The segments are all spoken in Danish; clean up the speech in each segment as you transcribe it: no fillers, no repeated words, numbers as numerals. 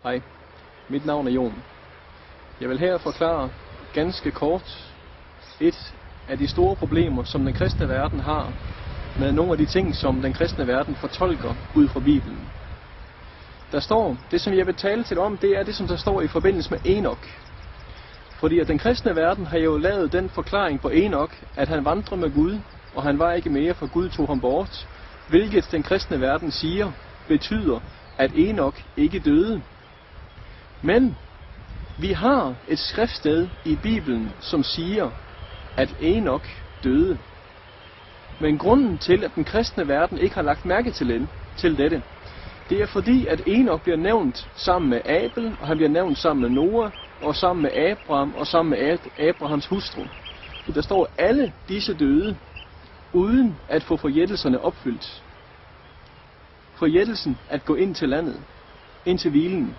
Hej, mit navn er Jon. Jeg vil her forklare ganske kort et af de store problemer, som den kristne verden har med nogle af de ting, som den kristne verden fortolker ud fra Bibelen. Der står, det som jeg vil tale til om, det er det, som der står i forbindelse med Enok. Fordi at den kristne verden har jo lavet den forklaring på Enok, at han vandrer med Gud, og han var ikke mere, for Gud tog ham bort. Hvilket den kristne verden siger, betyder, at Enok ikke døde. Men vi har et skriftsted i Bibelen, som siger, at Enok døde. Men grunden til, at den kristne verden ikke har lagt mærke til dette, det er fordi, at Enok bliver nævnt sammen med Abel, og han bliver nævnt sammen med Noah, og sammen med Abraham, og sammen med Abrahams hustru. Der står alle disse døde, uden at få forjættelserne opfyldt. Forjættelsen at gå ind til landet, ind til hvilen.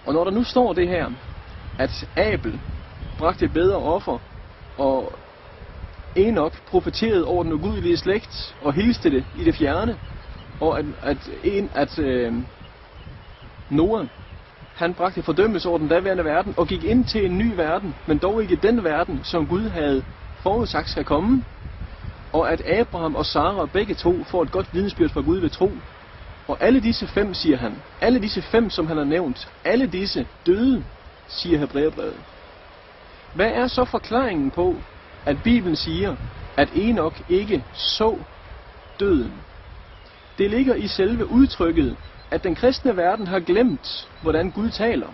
Og når der nu står det her, at Abel bragte et bedre offer, og Enok profeterede over den ugudelige slægt, og hilste det i det fjerne, og at Noah, han bragte fordømmelse over den daværende verden, og gik ind til en ny verden, men dog ikke den verden, som Gud havde forudsagt skal komme, og at Abraham og Sara begge to får et godt vidnesbyrd fra Gud ved tro. Og alle disse 5, siger han, alle disse 5, som han har nævnt, alle disse døde, siger Hebræerbrevet. Hvad er så forklaringen på, at Bibelen siger, at Enok ikke så døden? Det ligger i selve udtrykket, at den kristne verden har glemt, hvordan Gud taler.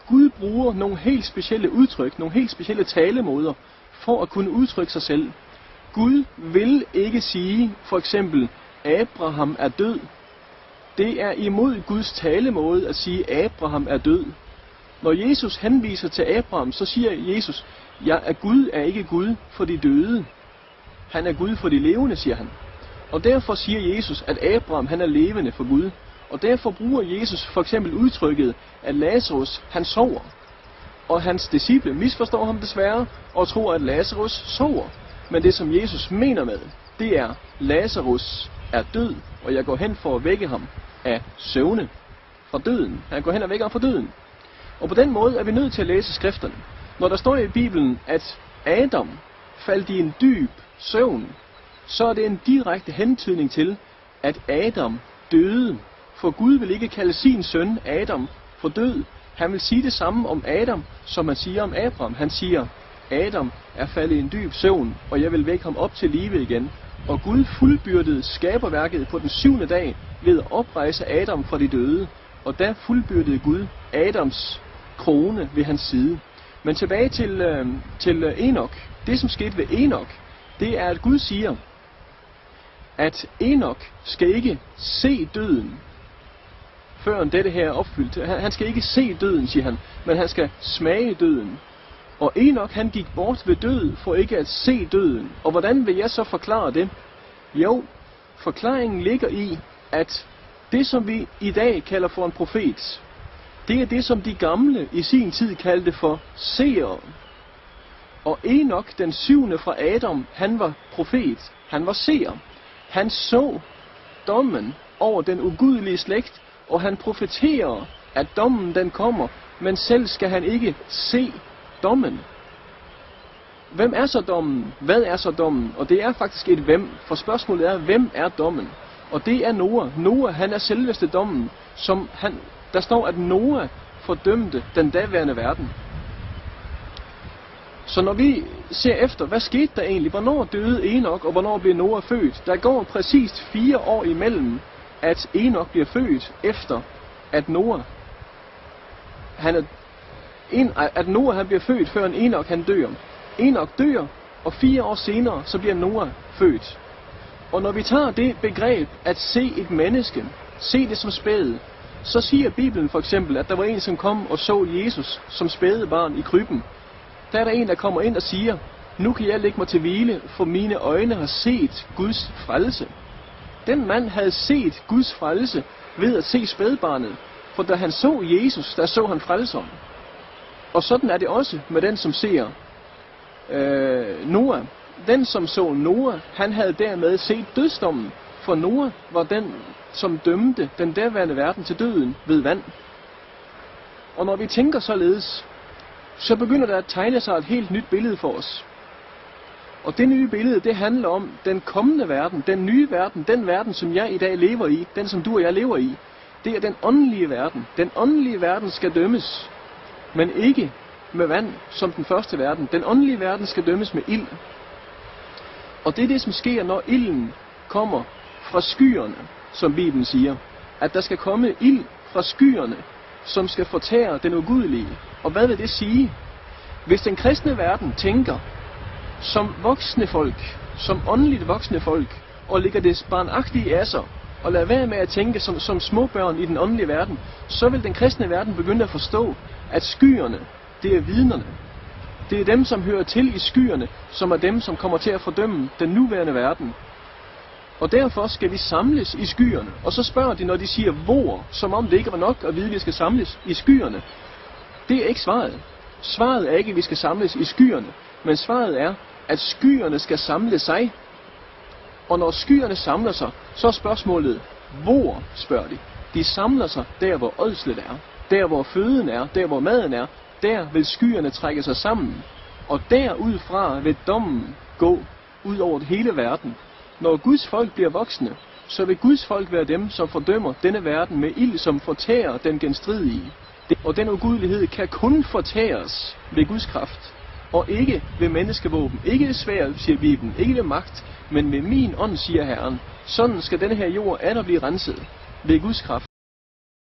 Gud bruger nogle helt specielle udtryk, nogle helt specielle talemåder, for at kunne udtrykke sig selv. Gud vil ikke sige, for eksempel, Abraham er død. Det er imod Guds talemåde at sige, Abraham er død. Når Jesus henviser til Abraham, så siger Jesus, Gud er ikke Gud for de døde. Han er Gud for de levende, siger han. Og derfor siger Jesus, at Abraham han er levende for Gud. Og derfor bruger Jesus for eksempel udtrykket, at Lazarus han sover. Og hans disciple misforstår ham desværre, og tror, at Lazarus sover. Men det som Jesus mener med, det er, Lazarus er død, og jeg går hen for at vække ham af søvne fra døden. Han går hen og vækker ham fra døden. Og på den måde er vi nødt til at læse skrifterne. Når der står i Bibelen, at Adam faldt i en dyb søvn, så er det en direkte hentydning til, at Adam døde. For Gud vil ikke kalde sin søn Adam for død. Han vil sige det samme om Adam, som han siger om Abraham. Han siger, Adam er faldet i en dyb søvn, og jeg vil vække ham op til live igen. Og Gud fuldbyrdede skaberværket på den 7. dag ved at oprejse Adam fra de døde. Og der fuldbyrdede Gud Adams krone ved hans side. Men tilbage til Enok. Det som skete ved Enok, det er at Gud siger, at Enok skal ikke se døden, før dette her er opfyldt. Han skal ikke se døden, siger han, men han skal smage døden. Og Enok han gik bort ved død for ikke at se døden. Og hvordan vil jeg så forklare det? Jo, forklaringen ligger i, at det som vi i dag kalder for en profet, det er det som de gamle i sin tid kaldte for seere. Og Enok, den 7. fra Adam, han var profet, han var seer. Han så dommen over den ugudelige slægt, og han profeterer, at dommen den kommer, men selv skal han ikke se dommen. Hvem er så dommen? Hvad er så dommen? Og det er faktisk et hvem, for spørgsmålet er, hvem er dommen? Og det er Noah. Noah, han er selveste dommen, der står, at Noah fordømte den daværende verden. Så når vi ser efter, hvad skete der egentlig? Hvornår døde Enok, og hvornår blev Noah født? Der går præcist 4 år imellem, at Enok bliver født, efter at Noah han bliver født, før Enok han dør. Enok dør, og 4 år senere, så bliver Noah født. Og når vi tager det begreb, at se et menneske, se det som spæde, så siger Bibelen for eksempel, at der var en, som kom og så Jesus som spædebarn i krybben. Der er der en, der kommer ind og siger, nu kan jeg lægge mig til hvile, for mine øjne har set Guds frelse. Den mand havde set Guds frelse ved at se spædbarnet, for da han så Jesus, der så han frelseren. Og sådan er det også med den, som ser Noah. Den, som så Noah, han havde dermed set dødsdommen, for Noah var den, som dømte den derværende verden til døden ved vand. Og når vi tænker således, så begynder der at tegne sig et helt nyt billede for os. Og det nye billede, det handler om den kommende verden, den nye verden, den verden, som jeg i dag lever i, den som du og jeg lever i. Det er den åndelige verden. Den åndelige verden skal dømmes, men ikke med vand som den første verden. Den åndelige verden skal dømmes med ild. Og det er det, som sker, når ilden kommer fra skyerne, som Bibelen siger. At der skal komme ild fra skyerne, som skal fortære den ugudelige. Og hvad vil det sige? Hvis den kristne verden tænker som voksne folk, som åndeligt voksne folk, og ligger det barnagtige af sig, og lader være med at tænke som små børn i den åndelige verden, så vil den kristne verden begynde at forstå, at skyerne, det er vidnerne. Det er dem, som hører til i skyerne, som er dem, som kommer til at fordømme den nuværende verden. Og derfor skal vi samles i skyerne. Og så spørger de, når de siger hvor, som om det ikke var nok at vide, at vi skal samles i skyerne. Det er ikke svaret. Svaret er ikke, at vi skal samles i skyerne, men svaret er, at skyerne skal samle sig. Og når skyerne samler sig, så er spørgsmålet, hvor, spørger de. De samler sig der, hvor ådslet er, der, hvor føden er, der, hvor maden er. Der vil skyerne trække sig sammen, og derudfra vil dommen gå ud over hele verden. Når Guds folk bliver voksne, så vil Guds folk være dem, som fordømmer denne verden med ild, som fortærer den genstridige. Og den ugudelighed kan kun fortæres ved Guds kraft, og ikke ved menneskevåben, ikke ved sværd, siger Bibelen, ikke ved magt, men med min ånd, siger Herren. Sådan skal denne her jord atter blive renset ved Guds kraft.